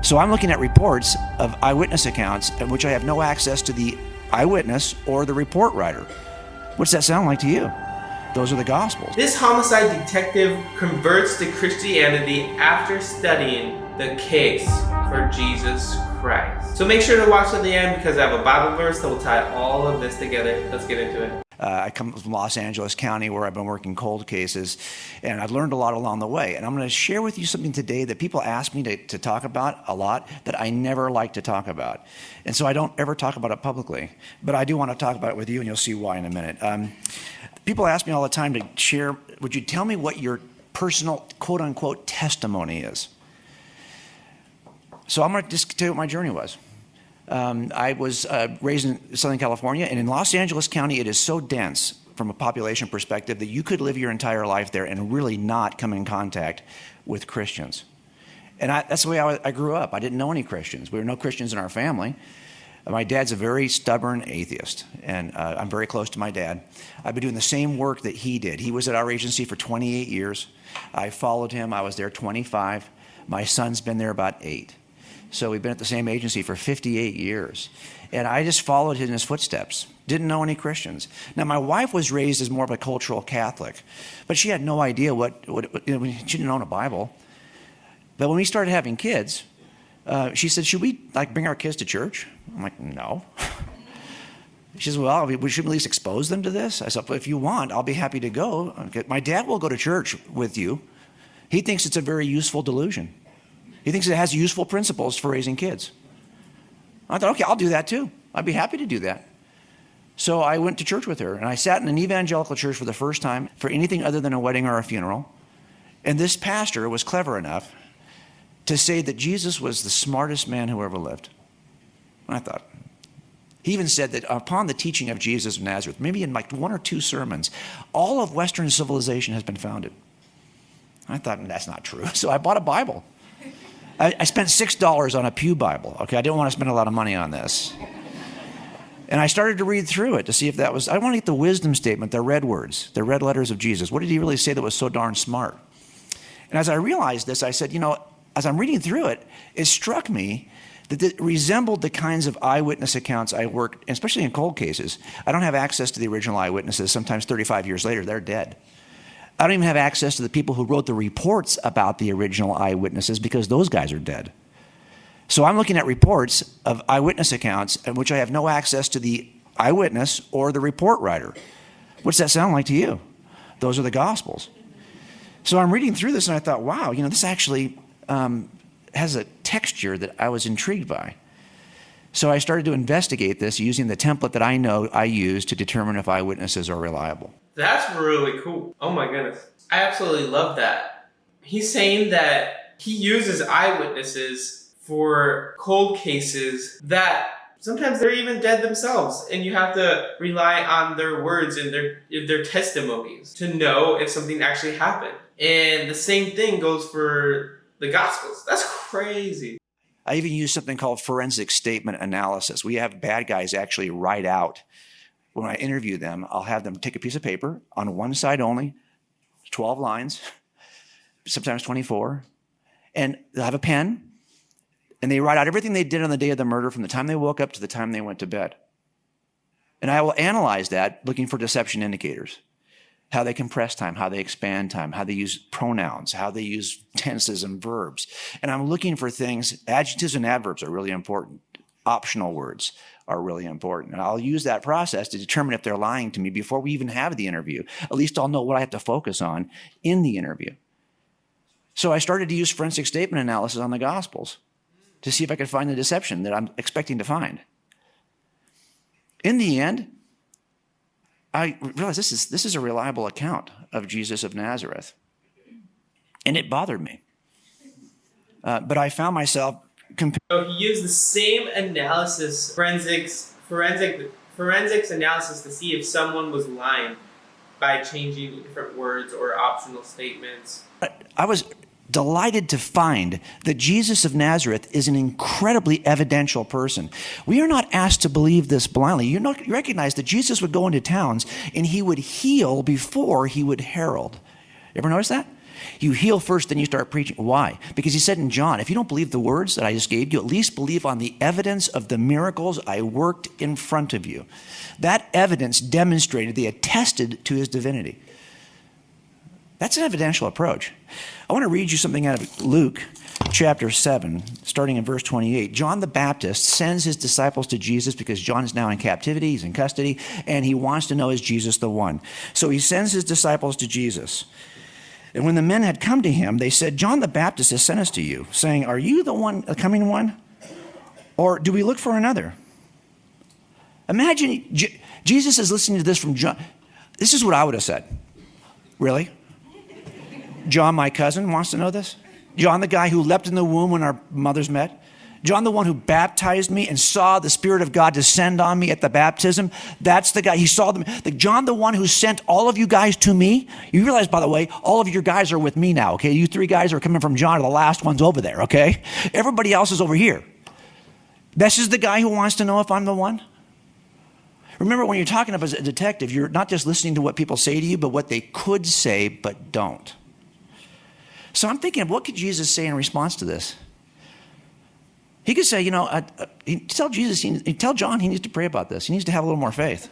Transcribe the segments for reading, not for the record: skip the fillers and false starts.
So I'm looking at reports of eyewitness accounts in which I have no access to the eyewitness or the report writer. What's that sound like to you? Those are the Gospels. This homicide detective converts to Christianity after studying the case for Jesus Christ. So make sure to watch to the end because I have a Bible verse that will tie all of this together. Let's get into it. I come from Los Angeles County where I've been working cold cases, and I've learned a lot along the way. And I'm going to share with you something today that people ask me to talk about a lot that I never like to talk about. And so I don't ever talk about it publicly, but I do want to talk about it with you, and you'll see why in a minute. People ask me all the time to share, would you tell me what your personal quote-unquote testimony is? So I'm going to just tell you what my journey was. I was raised in Southern California, and in Los Angeles County, it is so dense from a population perspective that you could live your entire life there and really not come in contact with Christians. And that's the way I grew up. I didn't know any Christians. We were no Christians in our family. My dad's a very stubborn atheist, and I'm very close to my dad. I've been doing the same work that he did. He was at our agency for 28 years. I followed him. I was there 25. My son's been there about 8. So we've been at the same agency for 58 years. And I just followed in his footsteps. Didn't know any Christians. Now, my wife was raised as more of a cultural Catholic, but she had no idea she didn't own a Bible. But when we started having kids, she said, should we bring our kids to church? I'm like, no. She says, well, we should at least expose them to this. I said, well, if you want, I'll be happy to go. Okay. My dad will go to church with you. He thinks it's a very useful delusion. He thinks it has useful principles for raising kids. I thought, okay, I'll do that too. I'd be happy to do that. So I went to church with her, and I sat in an evangelical church for the first time for anything other than a wedding or a funeral. And this pastor was clever enough to say that Jesus was the smartest man who ever lived. And I thought, he even said that upon the teaching of Jesus of Nazareth, maybe in 1 or 2 sermons, all of Western civilization has been founded. I thought, that's not true. So I bought a Bible. I spent $6 on a Pew Bible. Okay, I didn't want to spend a lot of money on this. And I started to read through it to see if that was, I want to get the wisdom statement, the red words, the red letters of Jesus. What did he really say that was so darn smart? And as I realized this, I said, as I'm reading through it, it struck me that it resembled the kinds of eyewitness accounts I worked, especially in cold cases. I don't have access to the original eyewitnesses. Sometimes 35 years later, they're dead. I don't even have access to the people who wrote the reports about the original eyewitnesses because those guys are dead. So I'm looking at reports of eyewitness accounts in which I have no access to the eyewitness or the report writer. What's that sound like to you? Those are the Gospels. So I'm reading through this and I thought, wow, this actually has a texture that I was intrigued by. So I started to investigate this using the template that I know I use to determine if eyewitnesses are reliable. That's really cool. Oh my goodness. I absolutely love that. He's saying that he uses eyewitnesses for cold cases that sometimes they're even dead themselves, and you have to rely on their words and their testimonies to know if something actually happened. And the same thing goes for the Gospels. That's crazy. I even use something called forensic statement analysis. We have bad guys actually write out. When I interview them, I'll have them take a piece of paper on one side only, 12 lines, sometimes 24, and they'll have a pen, and they write out everything they did on the day of the murder from the time they woke up to the time they went to bed. And I will analyze that looking for deception indicators, how they compress time, how they expand time, how they use pronouns, how they use tenses and verbs. And I'm looking for things, adjectives and adverbs are really important. Optional words are really important. And I'll use that process to determine if they're lying to me before we even have the interview. At least I'll know what I have to focus on in the interview. So I started to use forensic statement analysis on the Gospels to see if I could find the deception that I'm expecting to find. In the end, I realized this is a reliable account of Jesus of Nazareth. And it bothered me. But I found myself So he used the same analysis, forensics analysis to see if someone was lying by changing different words or optional statements. I was delighted to find that Jesus of Nazareth is an incredibly evidential person. We are not asked to believe this blindly. You recognize that Jesus would go into towns and he would heal before he would herald. You ever notice that? You heal first, then you start preaching. Why? Because he said in John, if you don't believe the words that I just gave you, at least believe on the evidence of the miracles I worked in front of you. That evidence demonstrated, they attested to his divinity. That's an evidential approach. I want to read you something out of Luke chapter 7, starting in verse 28. John the Baptist sends his disciples to Jesus because John is now in captivity, he's in custody, and he wants to know, is Jesus the one? So he sends his disciples to Jesus. And when the men had come to him, they said, John the Baptist has sent us to you, saying, are you the one, the coming one? Or do we look for another? Imagine Jesus is listening to this from John. This is what I would have said. Really? John, my cousin, wants to know this? John, the guy who leapt in the womb when our mothers met? John, the one who baptized me and saw the Spirit of God descend on me at the baptism? That's the guy. He saw them. John, the one who sent all of you guys to me? You realize, by the way, all of your guys are with me now, okay? You 3 guys are coming from John, are the last ones over there, okay? Everybody else is over here. This is the guy who wants to know if I'm the one? Remember, when you're talking as a detective, you're not just listening to what people say to you, but what they could say but don't. So I'm thinking, what could Jesus say in response to this? He could say, tell John he needs to pray about this. He needs to have a little more faith.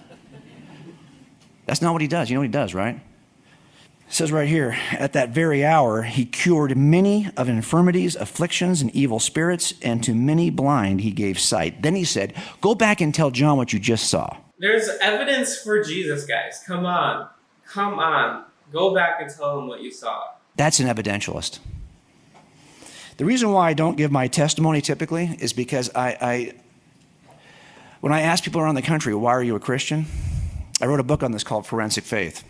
That's not what he does. You know what he does, right? It says right here, at that very hour, he cured many of infirmities, afflictions, and evil spirits, and to many blind he gave sight. Then he said, go back and tell John what you just saw. There's evidence for Jesus, guys. Come on. Go back and tell him what you saw. That's an evidentialist. The reason why I don't give my testimony typically is because when I ask people around the country, why are you a Christian? I wrote a book on this called Forensic Faith.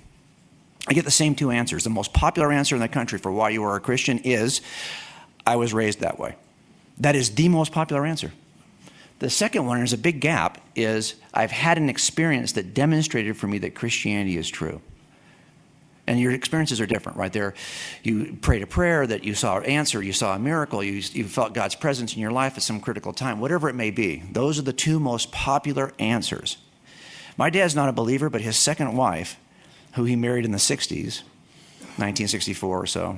I get the same 2 answers. The most popular answer in the country for why you are a Christian is, I was raised that way. That is the most popular answer. The second one, there's a big gap, is I've had an experience that demonstrated for me that Christianity is true. And your experiences are different, right? You prayed a prayer that you saw an answer, you saw a miracle, you felt God's presence in your life at some critical time, whatever it may be. Those are the 2 most popular answers. My dad's not a believer, but his second wife, who he married in the 60s, 1964 or so,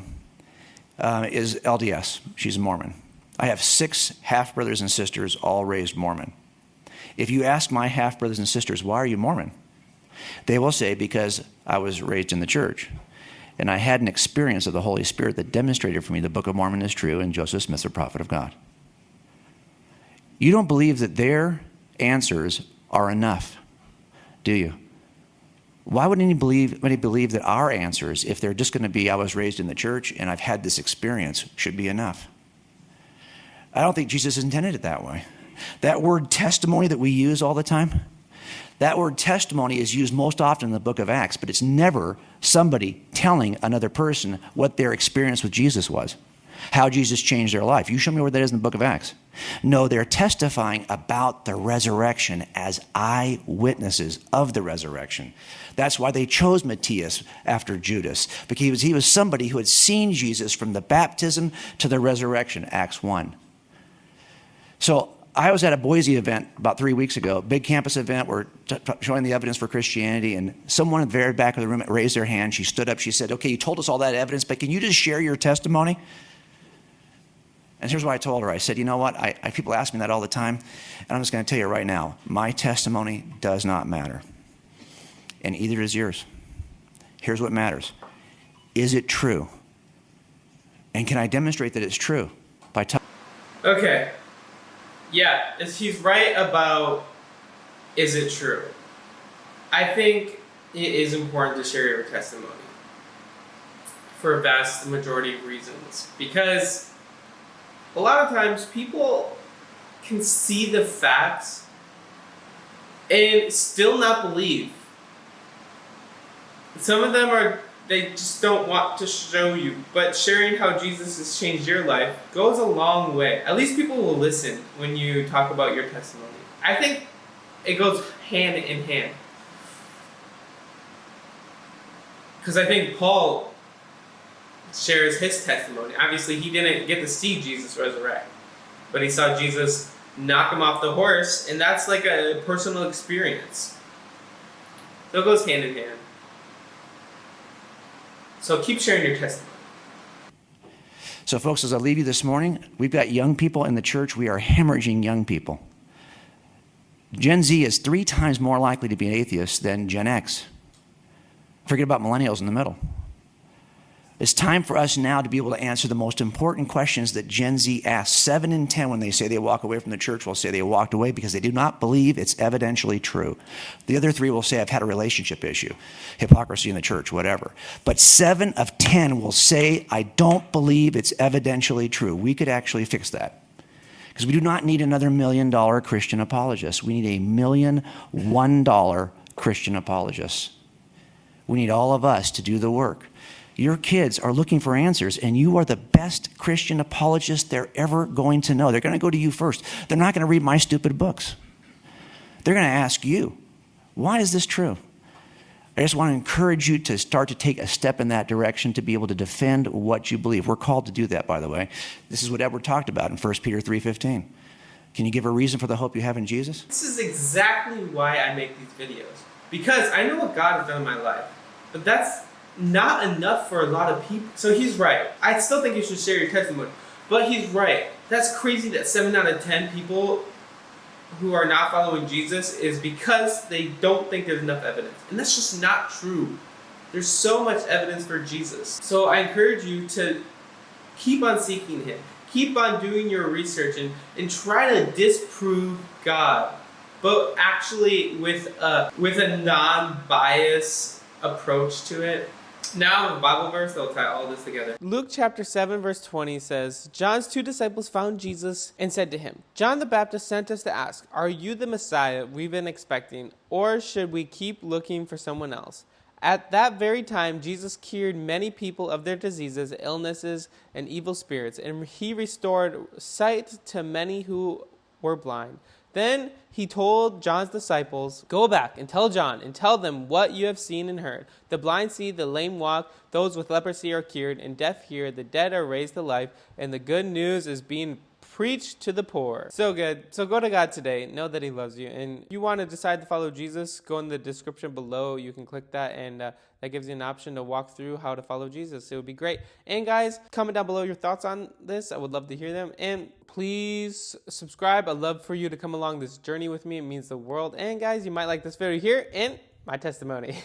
is LDS. She's a Mormon. I have 6 half-brothers and sisters, all raised Mormon. If you ask my half-brothers and sisters, why are you Mormon? They will say, because I was raised in the church, and I had an experience of the Holy Spirit that demonstrated for me the Book of Mormon is true and Joseph Smith's a prophet of God. You don't believe that their answers are enough, do you? Why would anybody believe that our answers, if they're just going to be, I was raised in the church and I've had this experience, should be enough? I don't think Jesus intended it that way. That word testimony that we use all the time, that word testimony is used most often in the book of Acts, but it's never somebody telling another person what their experience with Jesus was, how Jesus changed their life. You show me where that is in the book of Acts. No, they're testifying about the resurrection as eyewitnesses of the resurrection. That's why they chose Matthias after Judas, because he was somebody who had seen Jesus from the baptism to the resurrection, Acts 1. So I was at a Boise event about 3 weeks ago, big campus event. We're showing the evidence for Christianity, and someone at the very back of the room raised their hand. She stood up. She said, okay, you told us all that evidence, but can you just share your testimony? And here's what I told her. I said, you know what? People ask me that all the time, and I'm just going to tell you right now, my testimony does not matter, and either does yours. Here's what matters. Is it true? And can I demonstrate that it's true by telling? Okay. Yeah, he's right about, is it true? I think it is important to share your testimony for a vast majority of reasons. Because a lot of times people can see the facts and still not believe. Some of them they just don't want to show you. But sharing how Jesus has changed your life goes a long way. At least people will listen when you talk about your testimony. I think it goes hand in hand. Because I think Paul shares his testimony. Obviously, he didn't get to see Jesus resurrect, but he saw Jesus knock him off the horse, and that's like a personal experience. So it goes hand in hand. So keep sharing your testimony. So, folks, as I leave you this morning, we've got young people in the church. We are hemorrhaging young people. Gen Z is 3 times more likely to be an atheist than Gen X. Forget about millennials in the middle. It's time for us now to be able to answer the most important questions that Gen Z asks. 7 in 10, when they say they walk away from the church, will say they walked away because they do not believe it's evidentially true. The other 3 will say, I've had a relationship issue, hypocrisy in the church, whatever. But 7 of 10 will say, I don't believe it's evidentially true. We could actually fix that. Because we do not need another $1 million Christian apologist. We need a $1 million $1 Christian apologist. We need all of us to do the work. Your kids are looking for answers, and you are the best Christian apologist they're ever going to know. They're going to go to you first. They're not going to read my stupid books. They're going to ask you, why is this true? I just want to encourage you to start to take a step in that direction to be able to defend what you believe. We're called to do that, by the way. This is what Edward talked about in 1 Peter 3:15. Can you give a reason for the hope you have in Jesus? This is exactly why I make these videos. Because I know what God has done in my life. But that's not enough for a lot of people. So he's right. I still think you should share your testimony. But he's right. That's crazy that 7 out of 10 people who are not following Jesus is because they don't think there's enough evidence. And that's just not true. There's so much evidence for Jesus. So I encourage you to keep on seeking him. Keep on doing your research and try to disprove God. But actually with a non-biased approach to it. Now, a Bible verse that will tie all this together. Luke chapter 7, verse 20 says, John's 2 disciples found Jesus and said to him, John the Baptist sent us to ask, are you the Messiah we've been expecting, or should we keep looking for someone else? At that very time, Jesus cured many people of their diseases, illnesses, and evil spirits, and he restored sight to many who were blind. Then he told John's disciples, go back and tell John and tell them what you have seen and heard. The blind see, the lame walk, those with leprosy are cured, and deaf hear, the dead are raised to life, and the good news is being preached to the poor. So good. So go to God today. Know that he loves you. And if you want to decide to follow Jesus, go in the description below. You can click that, and that gives you an option to walk through how to follow Jesus. It would be great. And guys, comment down below your thoughts on this. I would love to hear them. And please subscribe. I'd love for you to come along this journey with me. It means the world. And guys, you might like this video here and my testimony.